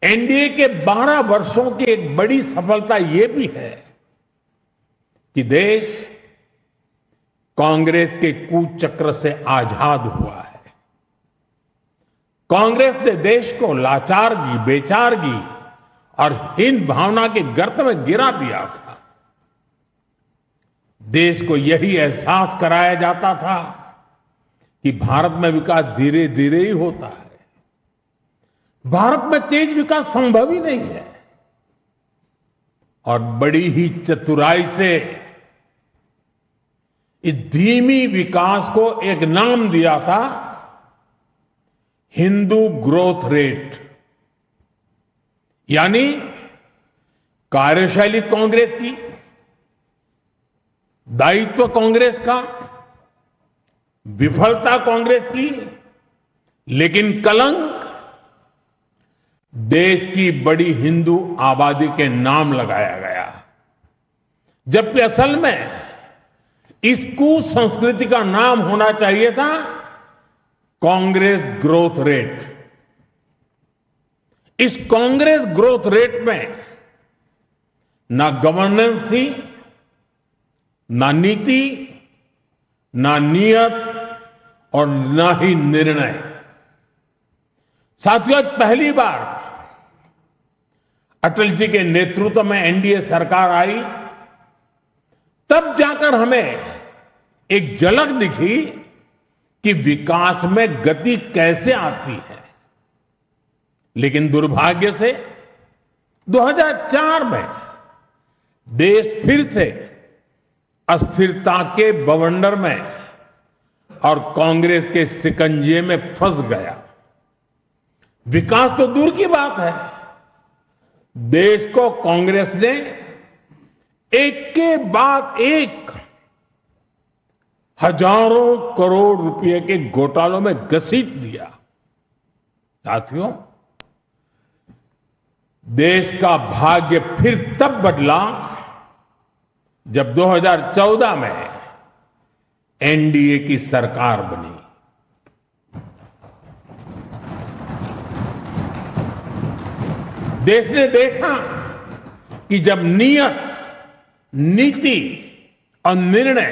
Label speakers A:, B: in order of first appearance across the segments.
A: NDA के 12 वर्षों की एक बड़ी सफलता ये भी है कि देश कांग्रेस के कुचक्र से आजाद हुआ है। कांग्रेस ने देश को लाचारगी, बेचारगी और हीन भावना के गर्त में गिरा दिया था। देश को यही एहसास कराया जाता था कि भारत में विकास धीरे धीरे ही होता है, भारत में तेज विकास संभव ही नहीं है। और बड़ी ही चतुराई से इस धीमी विकास को एक नाम दिया था, हिंदू ग्रोथ रेट। यानी कार्यशैली कांग्रेस की, दायित्व कांग्रेस का, विफलता कांग्रेस की, लेकिन कलंक देश की बड़ी हिंदू आबादी के नाम लगाया गया। जबकि असल में इस कुसंस्कृति का नाम होना चाहिए था कांग्रेस ग्रोथ रेट। इस कांग्रेस ग्रोथ रेट में ना गवर्नेंस थी, ना नीति, ना नियत और ना ही निर्णय। साथियों, पहली बार अटल जी के नेतृत्व में एनडीए सरकार आई, तब जाकर हमें एक झलक दिखी कि विकास में गति कैसे आती है। लेकिन दुर्भाग्य से 2004 में देश फिर से अस्थिरता के बवंडर में और कांग्रेस के शिकंजे में फंस गया। विकास तो दूर की बात है, देश को कांग्रेस ने एक के बाद एक हजारों करोड़ रुपए के घोटालों में घसीट दिया। साथियों, देश का भाग्य फिर तब बदला जब 2014 में एनडीए की सरकार बनी। देश ने देखा कि जब नियत, नीति और निर्णय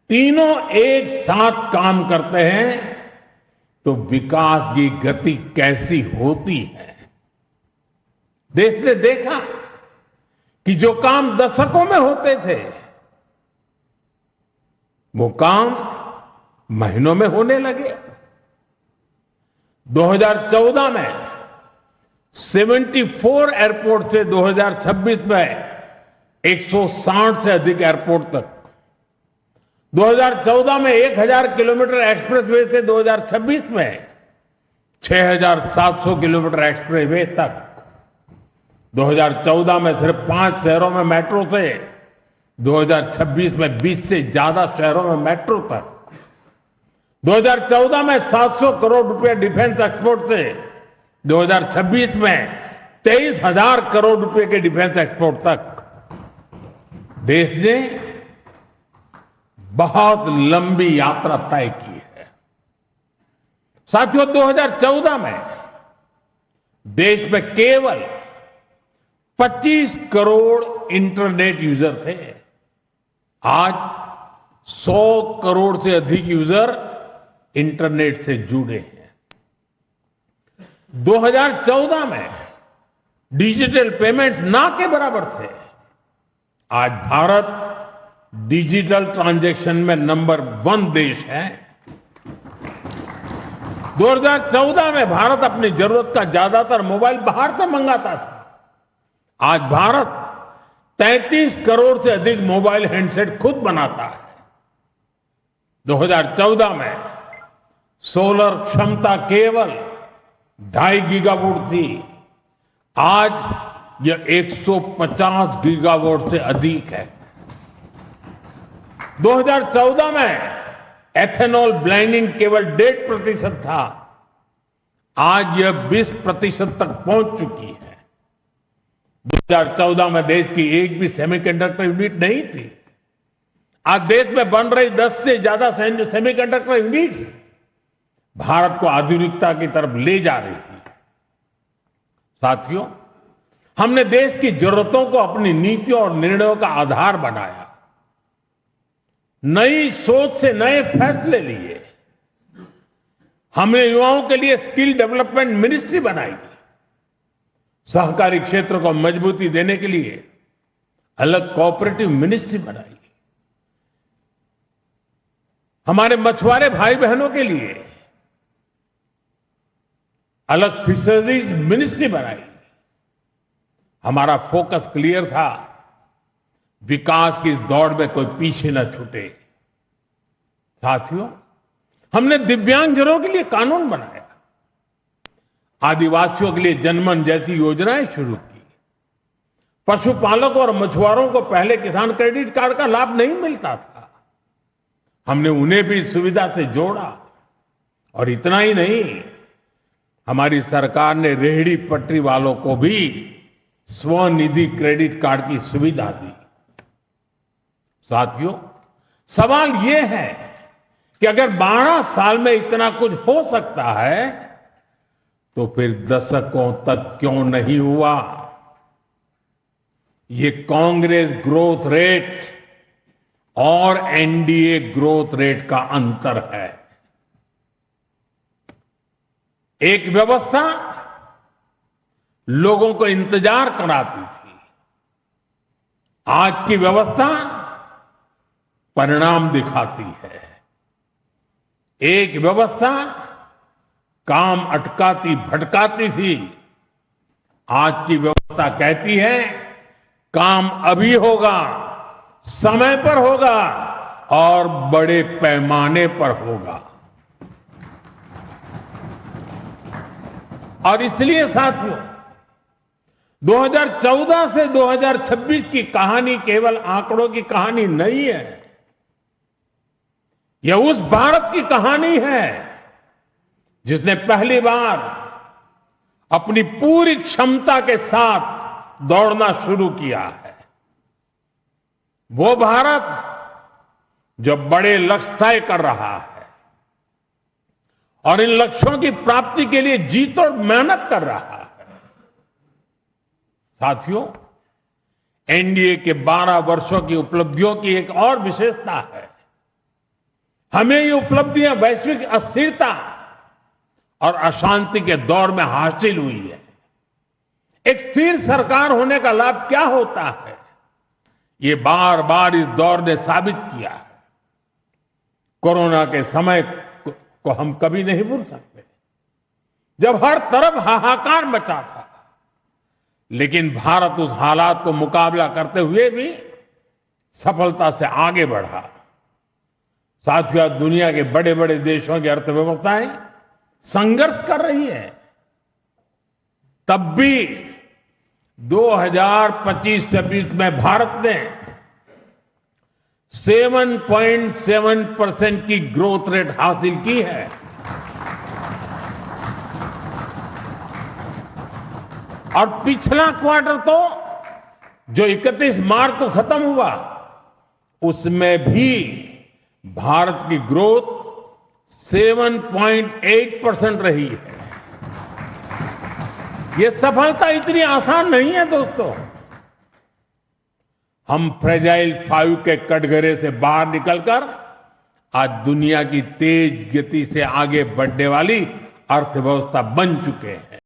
A: तीनों एक साथ काम करते हैं तो विकास की गति कैसी होती है। देश ने देखा कि जो काम दशकों में होते थे वो काम महीनों में होने लगे। 2014 में 74 एयरपोर्ट से 2026 में 160 से अधिक एयरपोर्ट तक, 2014 में 1000 किलोमीटर एक्सप्रेसवे से 2026 में 6700 किलोमीटर एक्सप्रेसवे तक, 2014 में सिर्फ 5 शहरों में मेट्रो से 2026 में 20 से ज्यादा शहरों में मेट्रो तक, 2014 में 700 करोड़ रुपए डिफेंस एक्सपोर्ट से 2026 में 23,000 करोड़ रुपए के डिफेंस एक्सपोर्ट तक। देश ने बहुत लंबी यात्रा तय की है। साथियों, 2014 में देश में केवल 25 करोड़ इंटरनेट यूजर थे। आज 100 करोड़ से अधिक यूजर इंटरनेट से जुड़े हैं। 2014 में डिजिटल पेमेंट्स ना के बराबर थे। आज भारत डिजिटल ट्रांजैक्शन में नंबर 1 देश है। 2014 में भारत अपनी जरूरत का ज्यादातर मोबाइल बाहर से मंगाता था। आज भारत 33 करोड़ से अधिक मोबाइल हैंडसेट खुद बनाता है। 2014 में सोलर क्षमता केवल 2.5 गीगावाट थी। आज यह 150 गीगावाट से अधिक है। 2014 में एथेनॉल ब्लेंडिंग केवल 1.5% था। आज यह 20% तक पहुंच चुकी है। 2014 में देश की एक भी सेमीकंडक्टर यूनिट नहीं थी। आज देश में बन रही 10 से ज्यादा सेमीकंडक्टर यूनिट्स भारत को आधुनिकता की तरफ ले जा रही है। साथियों, हमने देश की जरूरतों को अपनी नीतियों और निर्णयों का आधार बनाया, नई सोच से नए फैसले लिए। हमने युवाओं के लिए स्किल डेवलपमेंट मिनिस्ट्री बनाई, सहकारी क्षेत्र को मजबूती देने के लिए अलग कोऑपरेटिव मिनिस्ट्री बनाई, हमारे मछुआरे भाई बहनों के लिए अलग फिशरीज मिनिस्ट्री बनाई। हमारा फोकस क्लियर था, विकास की इस दौड़ में कोई पीछे न छूटे। साथियों, हमने दिव्यांगजनों के लिए कानून बनाया, आदिवासियों के लिए जनमन जैसी योजनाएं शुरू की, पशुपालकों और मछुआरों को पहले किसान क्रेडिट कार्ड का लाभ नहीं मिलता था, हमने उन्हें भी सुविधा से जोड़ा। और इतना ही नहीं, हमारी सरकार ने रेहड़ी पटरी वालों को भी स्वनिधि क्रेडिट कार्ड की सुविधा दी। साथियों, सवाल यह है कि अगर 12 साल में इतना कुछ हो सकता है तो फिर दशकों तक क्यों नहीं हुआ? ये कांग्रेस ग्रोथ रेट और एनडीए ग्रोथ रेट का अंतर है। एक व्यवस्था लोगों को इंतजार कराती थी, आज की व्यवस्था परिणाम दिखाती है। एक व्यवस्था काम अटकाती भटकाती थी, आज की व्यवस्था कहती है काम अभी होगा, समय पर होगा और बड़े पैमाने पर होगा। और इसलिए साथियों, 2014 से 2026 की कहानी केवल आंकड़ों की कहानी नहीं है, यह उस भारत की कहानी है जिसने पहली बार अपनी पूरी क्षमता के साथ दौड़ना शुरू किया है। वो भारत जो बड़े लक्ष्य तय कर रहा है और इन लक्ष्यों की प्राप्ति के लिए जीत और मेहनत कर रहा है। साथियों, एनडीए के 12 वर्षों की उपलब्धियों की एक और विशेषता है, हमें ये उपलब्धियां वैश्विक अस्थिरता और अशांति के दौर में हासिल हुई है। एक स्थिर सरकार होने का लाभ क्या होता है, ये बार बार इस दौर ने साबित किया है। कोरोना के समय को हम कभी नहीं भूल सकते, जब हर तरफ हाहाकार मचा था, लेकिन भारत उस हालात को मुकाबला करते हुए भी सफलता से आगे बढ़ा। साथियों, दुनिया के बड़े बड़े देशों की अर्थव्यवस्थाएं संघर्ष कर रही है, तब भी 2025-26 में भारत ने 7.7% की ग्रोथ रेट हासिल की है। और पिछला क्वार्टर तो जो 31 मार्च को खत्म हुआ, उसमें भी भारत की ग्रोथ 7.8% रही है। ये सफलता इतनी आसान नहीं है दोस्तों। हम फ्रेजाइल 5 के कटघरे से बाहर निकलकर आज दुनिया की तेज गति से आगे बढ़ने वाली अर्थव्यवस्था बन चुके हैं।